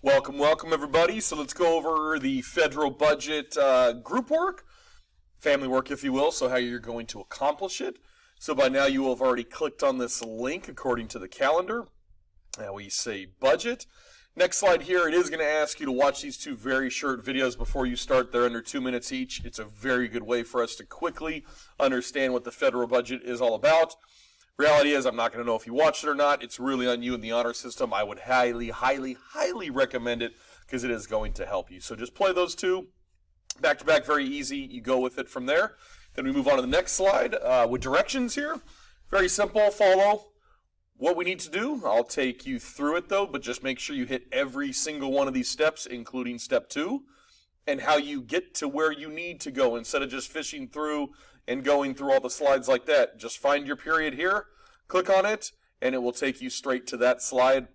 Welcome, welcome everybody. So let's go over the federal budget group work, family work if you will, so how you're going to accomplish it. So by now you will have already clicked on this link according to the calendar. Now we say budget. Next slide here, it is going to ask you to watch these two very short videos before you start. They're under 2 minutes each. It's a very good way for us to quickly understand what the federal budget is all about. Reality is, I'm not going to know if you watched it or not. It's really on you in the honor system. I would highly recommend it because it is going to help you. So just play those two back to back, very easy. You go with it from there. Then we move on to the next slide with directions here. Very simple, follow what we need to do. I'll take you through it though, but just make sure you hit every single one of these steps, including step 2, and how you get to where you need to go instead of just fishing through and going through all the slides like that. Just find your period here, click on it, and it will take you straight to that slide,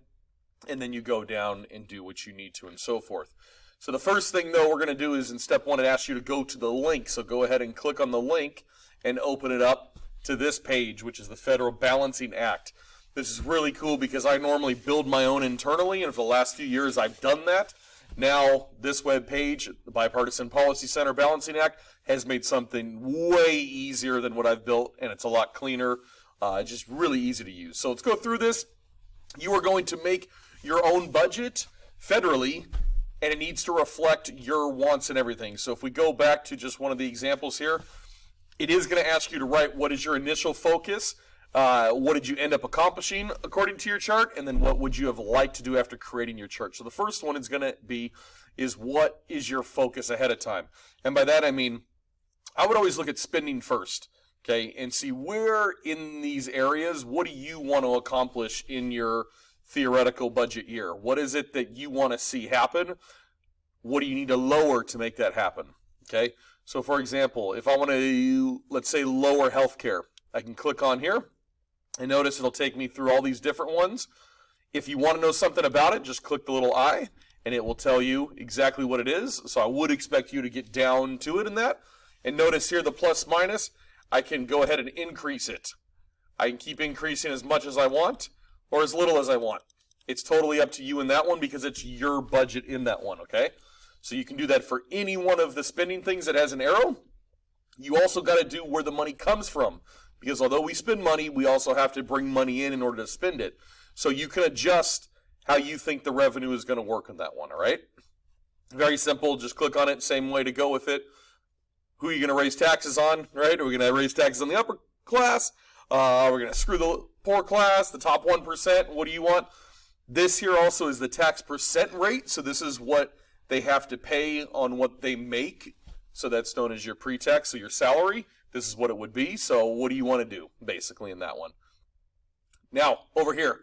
and then you go down and do what you need to and so forth. So the first thing though we're going to do is in step 1 it asks you to go to the link. So go ahead and click on the link and open it up to this page, which is the Federal Balancing Act. This is really cool because I normally build my own internally, and for the last few years I've done that. Now, this web page, the Bipartisan Policy Center Balancing Act, has made something way easier than what I've built, and it's a lot cleaner. Just really easy to use. So let's go through this. You are going to make your own budget federally, and it needs to reflect your wants and everything. So if we go back to just one of the examples here, it is going to ask you to write what is your initial focus, what did you end up accomplishing according to your chart, and then what would you have liked to do after creating your chart. So the first one is going to be is what is your focus ahead of time. And by that I mean I would always look at spending first, okay, and see where in these areas, what do you want to accomplish in your theoretical budget year? What is it that you want to see happen? What do you need to lower to make that happen? Okay, so for example, if I want to, let's say, lower healthcare, I can click on here. And notice it'll take me through all these different ones. If you want to know something about it, just click the little I, and it will tell you exactly what it is. So I would expect you to get down to it in that. And notice here the plus minus, I can go ahead and increase it. I can keep increasing as much as I want or as little as I want. It's totally up to you in that one because it's your budget in that one, okay? So you can do that for any one of the spending things that has an arrow. You also got to do where the money comes from. Because although we spend money, we also have to bring money in order to spend it. So you can adjust how you think the revenue is going to work on that one, all right? Very simple. Just click on it. Same way to go with it. Who are you going to raise taxes on, right? Are we going to raise taxes on the upper class? We're going to screw the poor class, the top 1%. What do you want? This here also is the tax percent rate. So this is what they have to pay on what they make. So that's known as your pre-tax, so your salary. This is what it would be. So what do you want to do, basically, in that one? Now, over here,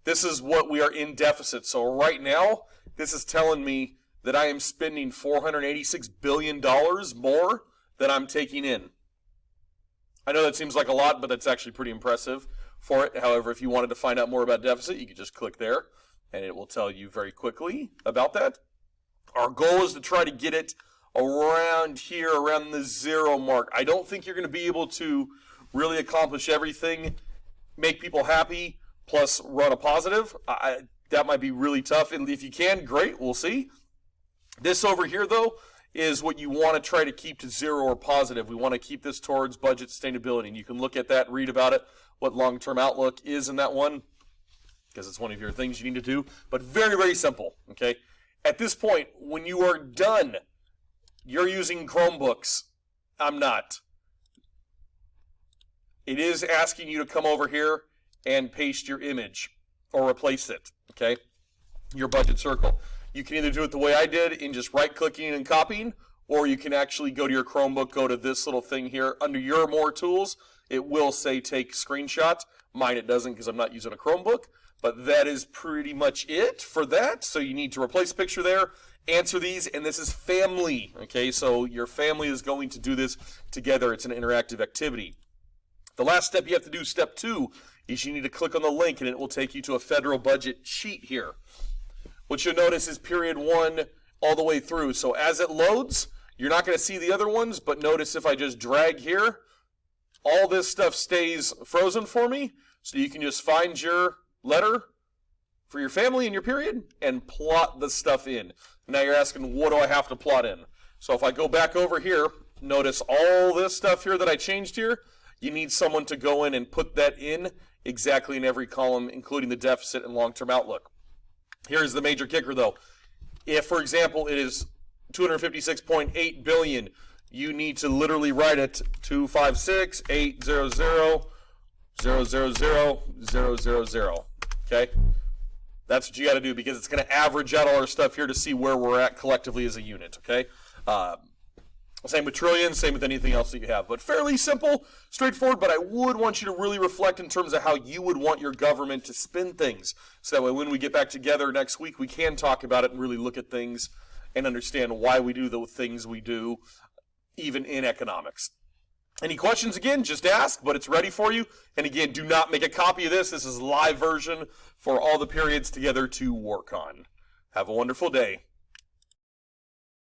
this is what we are in deficit. So right now, this is telling me that I am spending $486 billion more than I'm taking in. I know that seems like a lot, but that's actually pretty impressive for it. However, if you wanted to find out more about deficit, you could just click there, and it will tell you very quickly about that. Our goal is to try to get it around here, around the 0 mark. I don't think you're going to be able to really accomplish everything, make people happy, plus run a positive. That might be really tough. And if you can, great, we'll see. This over here, though, is what you want to try to keep to 0 or positive. We want to keep this towards budget sustainability. And you can look at that, read about it, what long-term outlook is in that one, because it's one of your things you need to do. But very, very simple, okay? At this point, when you are done, you're using Chromebooks. I'm not. It is asking you to come over here and paste your image or replace it, okay? Your budget circle. You can either do it the way I did in just right-clicking and copying, or you can actually go to your Chromebook, go to this little thing here. Under your More Tools, it will say take screenshot. Mine it doesn't because I'm not using a Chromebook. But that is pretty much it for that. So you need to replace picture there, answer these, and this is family. Okay, so your family is going to do this together. It's an interactive activity. The last step you have to do, step 2, is you need to click on the link and it will take you to a federal budget sheet here. What you'll notice is period 1 all the way through. So as it loads, you're not going to see the other ones, but notice if I just drag here, all this stuff stays frozen for me. So you can just find your letter, for your family and your period and plot the stuff in. Now you're asking, what do I have to plot in? So if I go back over here, notice all this stuff here that I changed here. You need someone to go in and put that in exactly in every column, including the deficit and long-term outlook. Here's the major kicker, though. If, for example, it is $256.8 billion, you need to literally write it 256,800,000,000. Okay? That's what you got to do, because it's going to average out all our stuff here to see where we're at collectively as a unit. Okay? Same with trillions, same with anything else that you have. But fairly simple, straightforward, but I would want you to really reflect in terms of how you would want your government to spend things. So that way when we get back together next week, we can talk about it and really look at things and understand why we do the things we do, even in economics. Any questions, again, just ask, but it's ready for you. And again, do not make a copy of this. This is a live version for all the periods together to work on. Have a wonderful day.